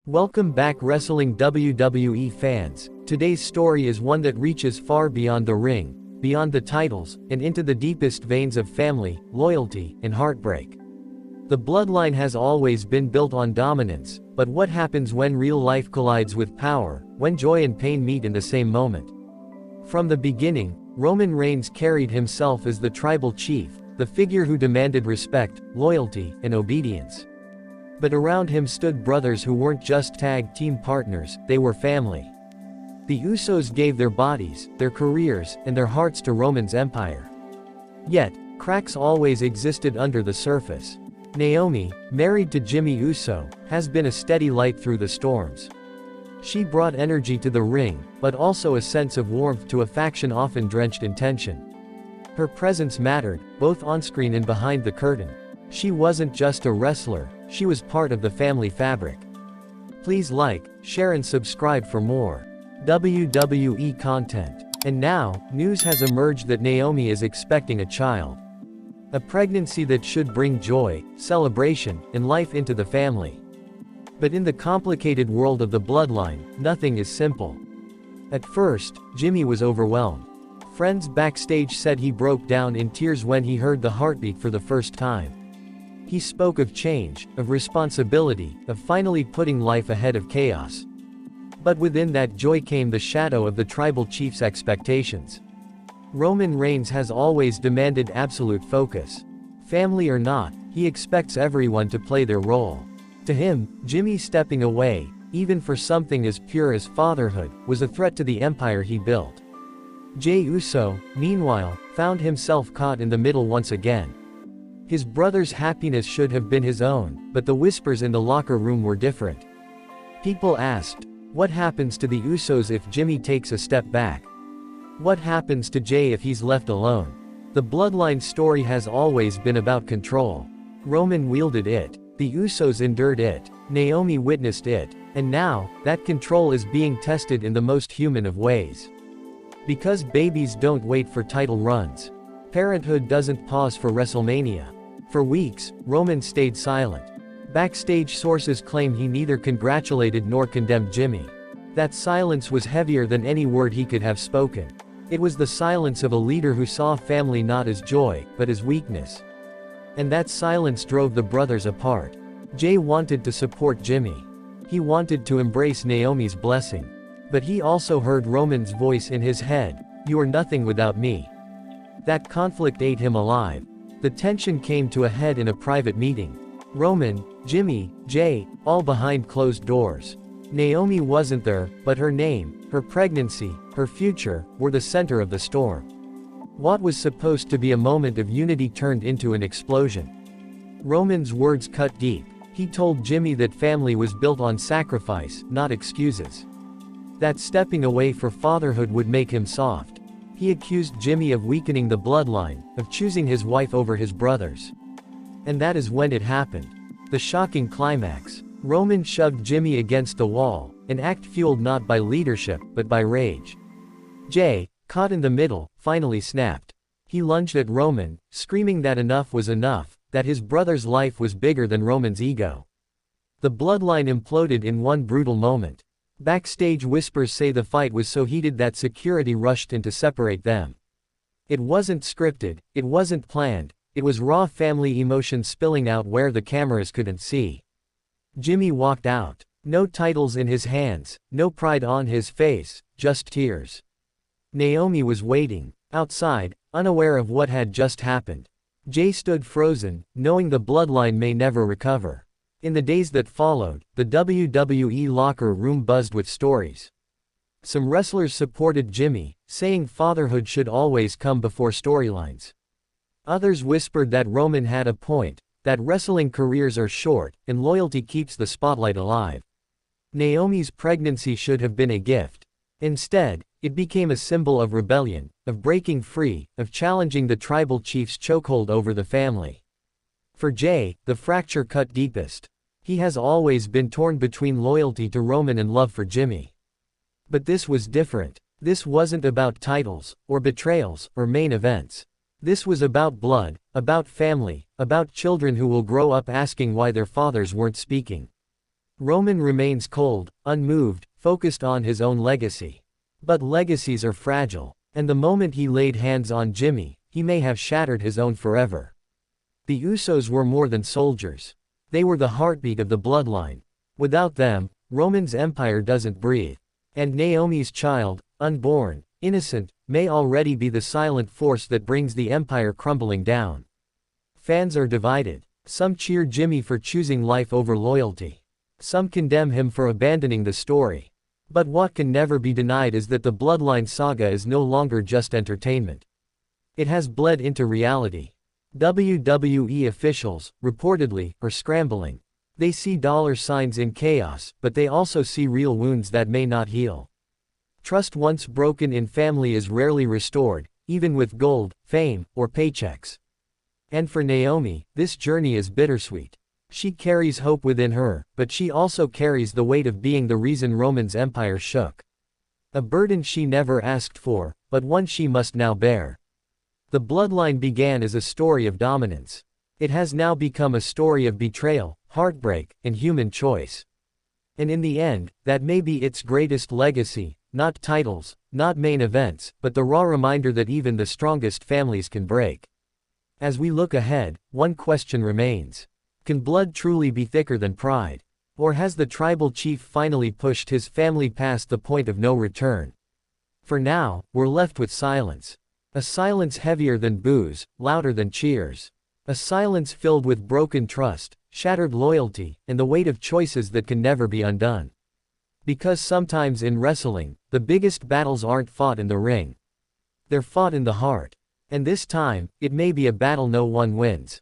Welcome back Wrestling WWE fans. Today's story is one that reaches far beyond the ring, beyond the titles, and into the deepest veins of family, loyalty, and heartbreak. The bloodline has always been built on dominance, but what happens when real life collides with power, when joy and pain meet in the same moment? From the beginning, Roman Reigns carried himself as the tribal chief, the figure who demanded respect, loyalty, and obedience. But around him stood brothers who weren't just tag team partners, they were family. The Usos gave their bodies, their careers, and their hearts to Roman's empire. Yet, cracks always existed under the surface. Naomi, married to Jimmy Uso, has been a steady light through the storms. She brought energy to the ring, but also a sense of warmth to a faction often drenched in tension. Her presence mattered, both on-screen and behind the curtain. She wasn't just a wrestler, she was part of the family fabric. Please like, share and subscribe for more WWE content. And now, news has emerged that Naomi is expecting a child. A pregnancy that should bring joy, celebration, and life into the family. But in the complicated world of the bloodline, nothing is simple. At first, Jimmy was overwhelmed. Friends backstage said he broke down in tears when he heard the heartbeat for the first time. He spoke of change, of responsibility, of finally putting life ahead of chaos. But within that joy came the shadow of the tribal chief's expectations. Roman Reigns has always demanded absolute focus. Family or not, he expects everyone to play their role. To him, Jimmy stepping away, even for something as pure as fatherhood, was a threat to the empire he built. Jey Uso, meanwhile, found himself caught in the middle once again. His brother's happiness should have been his own, but the whispers in the locker room were different. People asked, what happens to the Usos if Jimmy takes a step back? What happens to Jey if he's left alone? The bloodline story has always been about control. Roman wielded it. The Usos endured it. Naomi witnessed it. And now, that control is being tested in the most human of ways. Because babies don't wait for title runs. Parenthood doesn't pause for WrestleMania. For weeks, Roman stayed silent. Backstage sources claim he neither congratulated nor condemned Jimmy. That silence was heavier than any word he could have spoken. It was the silence of a leader who saw family not as joy, but as weakness. And that silence drove the brothers apart. Jey wanted to support Jimmy. He wanted to embrace Naomi's blessing. But he also heard Roman's voice in his head, "You are nothing without me." That conflict ate him alive. The tension came to a head in a private meeting. Roman, Jimmy, Jey, all behind closed doors. Naomi wasn't there, but her name, her pregnancy, her future, were the center of the storm. What was supposed to be a moment of unity turned into an explosion. Roman's words cut deep. He told Jimmy that family was built on sacrifice, not excuses. That stepping away for fatherhood would make him soft. He accused Jimmy of weakening the bloodline, of choosing his wife over his brothers. And that is when it happened. The shocking climax. Roman shoved Jimmy against the wall, an act fueled not by leadership, but by rage. Jey, caught in the middle, finally snapped. He lunged at Roman, screaming that enough was enough, that his brother's life was bigger than Roman's ego. The bloodline imploded in one brutal moment. Backstage whispers say the fight was so heated that security rushed in to separate them. It wasn't scripted, it wasn't planned, it was raw family emotion spilling out where the cameras couldn't see. Jimmy walked out. No titles in his hands, no pride on his face, just tears. Naomi was waiting, outside, unaware of what had just happened. Jey stood frozen, knowing the bloodline may never recover. In the days that followed, the WWE locker room buzzed with stories. Some wrestlers supported Jimmy, saying fatherhood should always come before storylines. Others whispered that Roman had a point, that wrestling careers are short, and loyalty keeps the spotlight alive. Naomi's pregnancy should have been a gift. Instead, it became a symbol of rebellion, of breaking free, of challenging the tribal chief's chokehold over the family. For Jey, the fracture cut deepest. He has always been torn between loyalty to Roman and love for Jimmy. But this was different. This wasn't about titles, or betrayals, or main events. This was about blood, about family, about children who will grow up asking why their fathers weren't speaking. Roman remains cold, unmoved, focused on his own legacy. But legacies are fragile, and the moment he laid hands on Jimmy, he may have shattered his own forever. The Usos were more than soldiers. They were the heartbeat of the bloodline. Without them, Roman's empire doesn't breathe. And Naomi's child, unborn, innocent, may already be the silent force that brings the empire crumbling down. Fans are divided. Some cheer Jimmy for choosing life over loyalty. Some condemn him for abandoning the story. But what can never be denied is that the Bloodline saga is no longer just entertainment. It has bled into reality. WWE officials, reportedly, are scrambling. They see dollar signs in chaos, but they also see real wounds that may not heal. Trust once broken in family is rarely restored, even with gold, fame, or paychecks. And for Naomi, this journey is bittersweet. She carries hope within her, but she also carries the weight of being the reason Roman's empire shook. A burden she never asked for, but one she must now bear. The bloodline began as a story of dominance. It has now become a story of betrayal, heartbreak, and human choice. And in the end, that may be its greatest legacy, not titles, not main events, but the raw reminder that even the strongest families can break. As we look ahead, one question remains. Can blood truly be thicker than pride? Or has the tribal chief finally pushed his family past the point of no return? For now, we're left with silence. A silence heavier than boos, louder than cheers. A silence filled with broken trust, shattered loyalty, and the weight of choices that can never be undone. Because sometimes in wrestling, the biggest battles aren't fought in the ring. They're fought in the heart. And this time, it may be a battle no one wins.